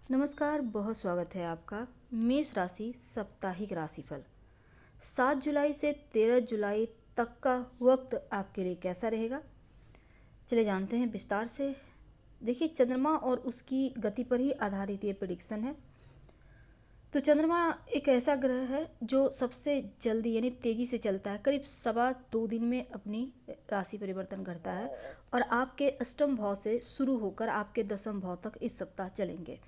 नमस्कार, बहुत स्वागत है आपका मेष राशि साप्ताहिक राशिफल 7 जुलाई से 13 जुलाई तक का वक्त आपके लिए कैसा रहेगा। चले जानते हैं विस्तार से। देखिए, चंद्रमा और उसकी गति पर ही आधारित ये प्रेडिक्शन है। तो चंद्रमा एक ऐसा ग्रह है जो सबसे जल्दी यानी तेज़ी से चलता है। करीब 2.25 दिन में अपनी राशि परिवर्तन करता है और आपके अष्टम भाव से शुरू होकर आपके दसम भाव तक इस सप्ताह चलेंगे।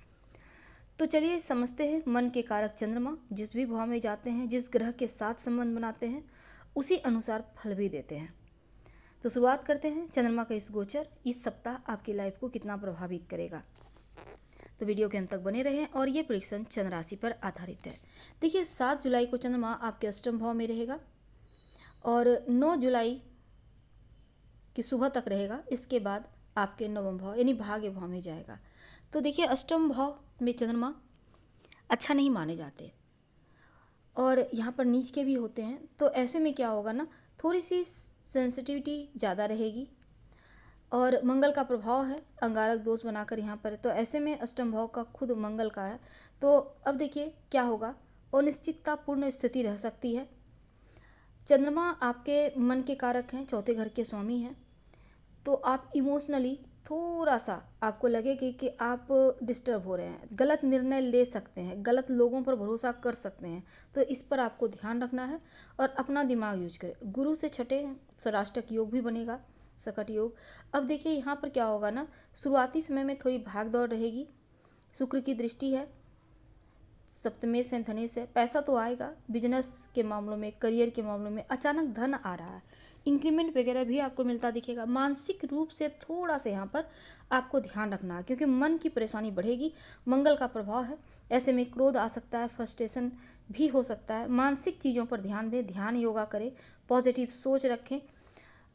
तो चलिए समझते हैं। मन के कारक चंद्रमा जिस भी भाव में जाते हैं, जिस ग्रह के साथ संबंध बनाते हैं, उसी अनुसार फल भी देते हैं। तो शुरुआत करते हैं। चंद्रमा का इस गोचर इस सप्ताह आपकी लाइफ को कितना प्रभावित करेगा, तो वीडियो के अंत तक बने रहें। और ये प्रेडिक्शन चंद्र राशि पर आधारित है। देखिए, 7 जुलाई को चंद्रमा आपके अष्टम भाव में रहेगा और 9 जुलाई की सुबह तक रहेगा। इसके बाद आपके नवम भाव यानी भाग्य भाव में जाएगा। तो देखिए, अष्टम भाव में चंद्रमा अच्छा नहीं माने जाते और यहाँ पर नीच के भी होते हैं। तो ऐसे में क्या होगा ना, थोड़ी सी सेंसिटिविटी ज़्यादा रहेगी और मंगल का प्रभाव है, अंगारक दोष बनाकर यहाँ पर। तो ऐसे में अष्टम भाव का खुद मंगल का है। तो अब देखिए क्या होगा, अनिश्चिततापूर्ण स्थिति रह सकती है। चंद्रमा आपके मन के कारक हैं, चौथे घर के स्वामी हैं। तो आप इमोशनली थोड़ा सा आपको लगेगा कि आप डिस्टर्ब हो रहे हैं, गलत निर्णय ले सकते हैं, गलत लोगों पर भरोसा कर सकते हैं। तो इस पर आपको ध्यान रखना है और अपना दिमाग यूज करें। गुरु से छठे षष्टक योग भी बनेगा, सकट योग। अब देखिए यहाँ पर क्या होगा ना, शुरुआती समय में थोड़ी भाग दौड़ रहेगी। शुक्र की दृष्टि है, सप्तमेश है, धनेश है। पैसा तो आएगा, बिजनेस के मामलों में, करियर के मामलों में अचानक धन आ रहा है, इंक्रीमेंट वगैरह भी आपको मिलता दिखेगा। मानसिक रूप से थोड़ा सा यहाँ पर आपको ध्यान रखना है क्योंकि मन की परेशानी बढ़ेगी। मंगल का प्रभाव है, ऐसे में क्रोध आ सकता है, फ्रस्ट्रेशन भी हो सकता है। मानसिक चीज़ों पर ध्यान दें, ध्यान योगा करें, पॉजिटिव सोच रखें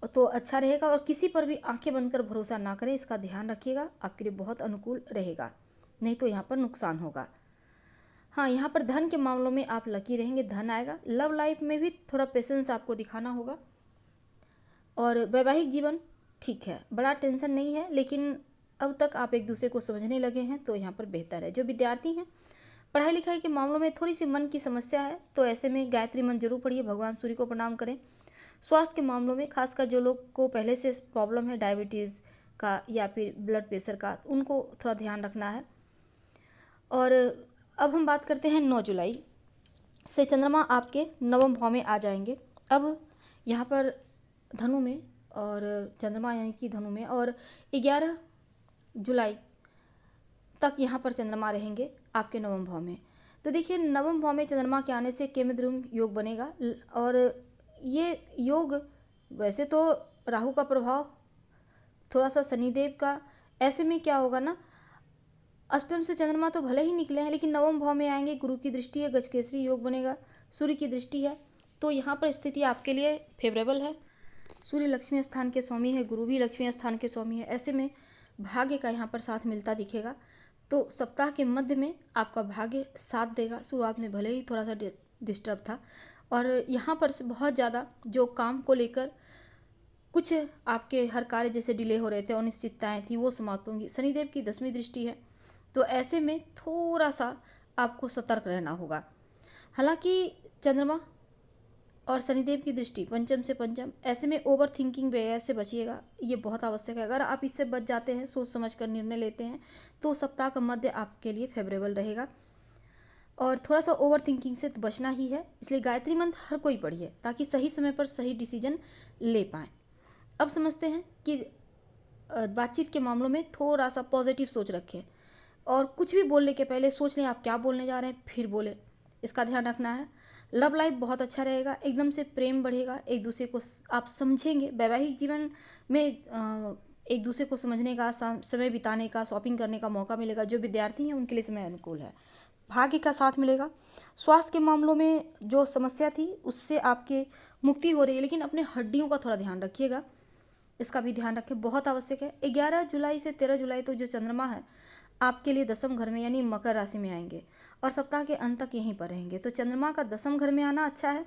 तो अच्छा रहेगा। और किसी पर भी आंखें बंद कर भरोसा ना करें, इसका ध्यान रखिएगा, आपके लिए बहुत अनुकूल रहेगा, नहीं तो यहाँ पर नुकसान होगा। हाँ, यहाँ पर धन के मामलों में आप लकी रहेंगे, धन आएगा। लव लाइफ में भी थोड़ा पेशेंस आपको दिखाना होगा और वैवाहिक जीवन ठीक है, बड़ा टेंशन नहीं है, लेकिन अब तक आप एक दूसरे को समझने लगे हैं तो यहाँ पर बेहतर है। जो विद्यार्थी हैं, पढ़ाई लिखाई के मामलों में थोड़ी सी मन की समस्या है, तो ऐसे में गायत्री मंत्र जरूर पढ़िए, भगवान सूर्य को प्रणाम करें। स्वास्थ्य के मामलों में खासकर जो लोग को पहले से प्रॉब्लम है डायबिटीज़ का या फिर ब्लड प्रेशर का, उनको थोड़ा ध्यान रखना है। और अब हम बात करते हैं 9 जुलाई से चंद्रमा आपके नवम भाव में आ जाएंगे। अब यहाँ पर धनु में और चंद्रमा यानी कि धनु में, और 11 जुलाई तक यहाँ पर चंद्रमा रहेंगे आपके नवम भाव में। तो देखिए, नवम भाव में चंद्रमा के आने से केमद्रुम योग बनेगा और ये योग वैसे तो राहु का प्रभाव, थोड़ा सा शनिदेव का। ऐसे में क्या होगा ना, अष्टम से चंद्रमा तो भले ही निकले हैं लेकिन नवम भाव में आएंगे, गुरु की दृष्टि है, गजकेसरी योग बनेगा, सूर्य की दृष्टि है। तो यहाँ पर स्थिति आपके लिए फेवरेबल है। सूर्य लक्ष्मी स्थान के स्वामी है, गुरु भी लक्ष्मी स्थान के स्वामी है। ऐसे में भाग्य का यहाँ पर साथ मिलता दिखेगा। तो सप्ताह के मध्य में आपका भाग्य साथ देगा। शुरुआत में भले ही थोड़ा सा डिस्टर्ब था और यहाँ पर बहुत ज़्यादा जो काम को लेकर कुछ आपके हर कार्य जैसे डिले हो रहे थे, अनिश्चितताएँ थी, वो समाप्त होंगी। शनिदेव की 10वीं दृष्टि है, तो ऐसे में थोड़ा सा आपको सतर्क रहना होगा। हालांकि चंद्रमा और शनिदेव की दृष्टि पंचम से पंचम, ऐसे में ओवर थिंकिंग वगैरह से बचिएगा, ये बहुत आवश्यक है। अगर आप इससे बच जाते हैं, सोच समझ कर निर्णय लेते हैं, तो सप्ताह का मध्य आपके लिए फेवरेबल रहेगा। और थोड़ा सा ओवर थिंकिंग से तो बचना ही है, इसलिए गायत्री मंत्र हर कोई पढ़िए ताकि सही समय पर सही डिसीजन ले पाएँ। अब समझते हैं कि बातचीत के मामलों में थोड़ा सा पॉजिटिव सोच रखें और कुछ भी बोलने के पहले सोच लें आप क्या बोलने जा रहे हैं, फिर बोले, इसका ध्यान रखना है। लव लाइफ बहुत अच्छा रहेगा, एकदम से प्रेम बढ़ेगा, एक दूसरे को आप समझेंगे। वैवाहिक जीवन में एक दूसरे को समझने का, समय बिताने का, शॉपिंग करने का मौका मिलेगा। जो विद्यार्थी हैं उनके लिए समय अनुकूल है, भाग्य का साथ मिलेगा। स्वास्थ्य के मामलों में जो समस्या थी उससे आपके मुक्ति हो रही है, लेकिन अपने हड्डियों का थोड़ा ध्यान रखिएगा, इसका भी ध्यान रखें, बहुत आवश्यक है। 11 जुलाई से 13 जुलाई तो जो चंद्रमा है आपके लिए दसम घर में यानी मकर राशि में आएंगे और सप्ताह के अंत तक यहीं पर रहेंगे। तो चंद्रमा का दसम घर में आना अच्छा है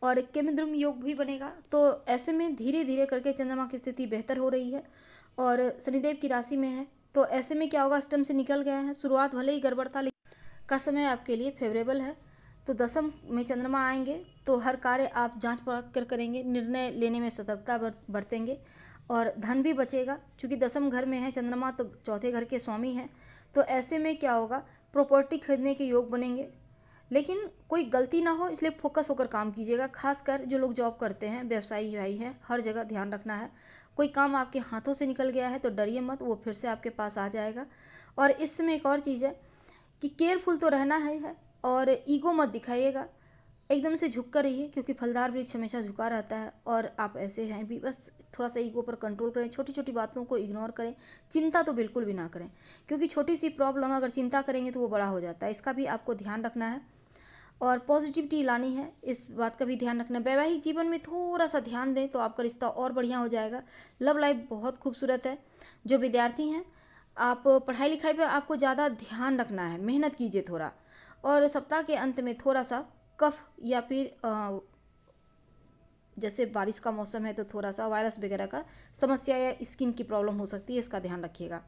और केमद्रुम योग भी बनेगा। तो ऐसे में धीरे धीरे करके चंद्रमा की स्थिति बेहतर हो रही है और शनिदेव की राशि में है, तो ऐसे में क्या होगा, अष्टम से निकल गए हैं, शुरुआत भले ही गड़बड़ था लेकिन का समय आपके लिए फेवरेबल है। तो दशम में चंद्रमा आएंगे तो हर कार्य आप जांच परख कर करेंगे, निर्णय लेने में सतर्कता बरतेंगे और धन भी बचेगा। क्योंकि दशम घर में है चंद्रमा तो चौथे घर के स्वामी हैं। तो ऐसे में क्या होगा, प्रॉपर्टी खरीदने के योग बनेंगे, लेकिन कोई गलती ना हो इसलिए फोकस होकर काम कीजिएगा। खासकर जो लोग जॉब करते हैं, व्यवसायी भाई हैं, हर जगह ध्यान रखना है। कोई काम आपके हाथों से निकल गया है तो डरिए मत, वो फिर से आपके पास आ जाएगा। और इस समय एक और चीज़ है कि केयरफुल तो रहना है और ईगो मत दिखाइएगा, एकदम से झुक कर रहिए, क्योंकि फलदार वृक्ष हमेशा झुका रहता है और आप ऐसे हैं भी। बस थोड़ा सा ईगो पर कंट्रोल करें, छोटी छोटी बातों को इग्नोर करें, चिंता तो बिल्कुल भी ना करें, क्योंकि छोटी सी प्रॉब्लम अगर चिंता करेंगे तो वो बड़ा हो जाता है। इसका भी आपको ध्यान रखना है और पॉजिटिविटी लानी है, इस बात का भी ध्यान रखना है। वैवाहिक जीवन में थोड़ा सा ध्यान दें तो आपका रिश्ता और बढ़िया हो जाएगा। लव लाइफ बहुत खूबसूरत है। जो विद्यार्थी हैं, आप पढ़ाई लिखाई पे आपको ज़्यादा ध्यान रखना है, मेहनत कीजिए थोड़ा। और सप्ताह के अंत में थोड़ा सा कफ या फिर जैसे बारिश का मौसम है तो थोड़ा सा वायरस वगैरह का समस्या या स्किन की प्रॉब्लम हो सकती है, इसका ध्यान रखिएगा।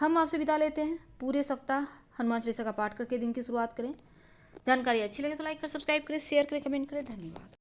हम आपसे विदा लेते हैं। पूरे सप्ताह हनुमान चालीसा का पाठ करके दिन की शुरुआत करें। जानकारी अच्छी लगे तो लाइक करें, सब्सक्राइब करें, शेयर करें, कमेंट करें। धन्यवाद।